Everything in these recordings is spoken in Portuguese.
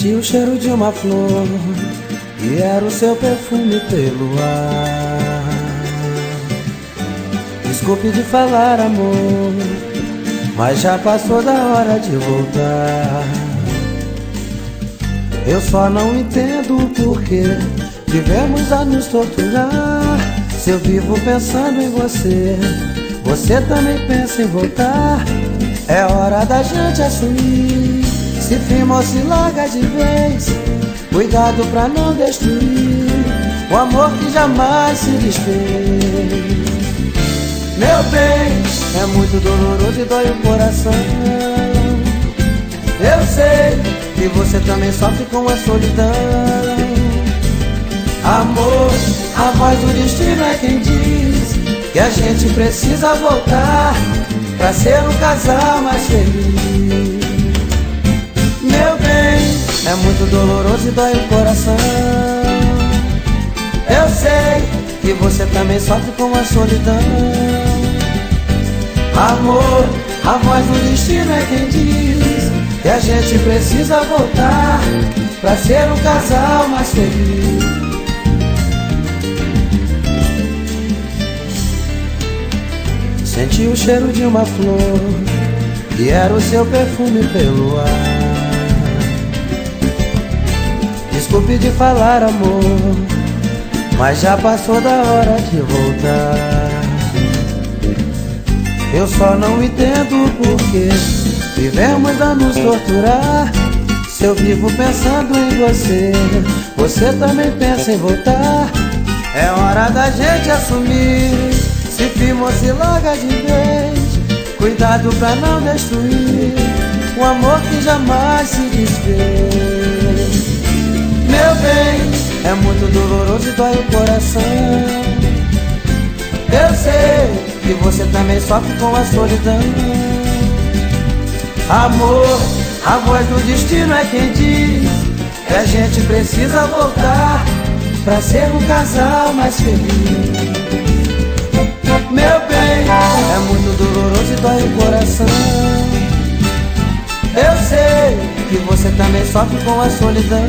Senti o cheiro de uma flor e era o seu perfume pelo ar. Desculpe de falar, amor, mas já passou da hora de voltar. Eu só não entendo o porquê vivemos a nos torturar. Se eu vivo pensando em você, você também pensa em voltar. É hora da gente assumir, se firma ou se larga de vez. Cuidado pra não destruir o amor que jamais se desfez. Meu bem, é muito doloroso e dói o coração. Eu sei que você também sofre com a solidão. Amor, a voz do destino é quem diz que a gente precisa voltar pra ser um casal mais feliz. Meu bem, é muito doloroso e dói o coração. Eu sei que você também sofre com a solidão. Amor, a voz do destino é quem diz que a gente precisa voltar pra ser um casal mais feliz. Senti o cheiro de uma flor e era o seu perfume pelo ar. Desculpe de falar, amor, mas já passou da hora de voltar. Eu só não entendo o porquê vivemos a nos torturar. Se eu vivo pensando em você, você também pensa em voltar. É hora da gente assumir, se firma ou se larga de vez. Cuidado pra não destruir o amor que jamais se desfez. Meu bem, é muito doloroso e dói o coração. Eu sei que você também sofre com a solidão. Amor, a voz do destino é quem diz que a gente precisa voltar pra ser um casal mais feliz. Meu bem, é muito doloroso e dói o coração. Eu sei que você também sofre com a solidão.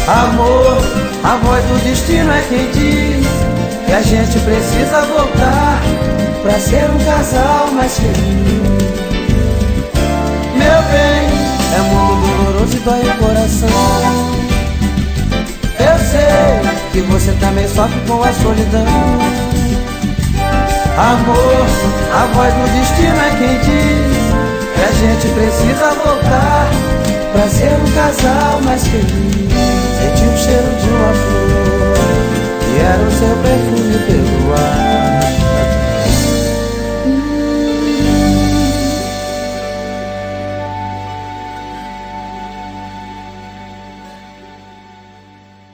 Amor, a voz do destino é quem diz que a gente precisa voltar pra ser um casal mais feliz. Meu bem, é muito doloroso e dói o coração. Eu sei que você também sofre com a solidão. Amor, a voz do destino é quem diz que a gente precisa voltar pra ser um casal mais feliz. Senti o cheiro de uma flor e era o seu perfume pelo ar.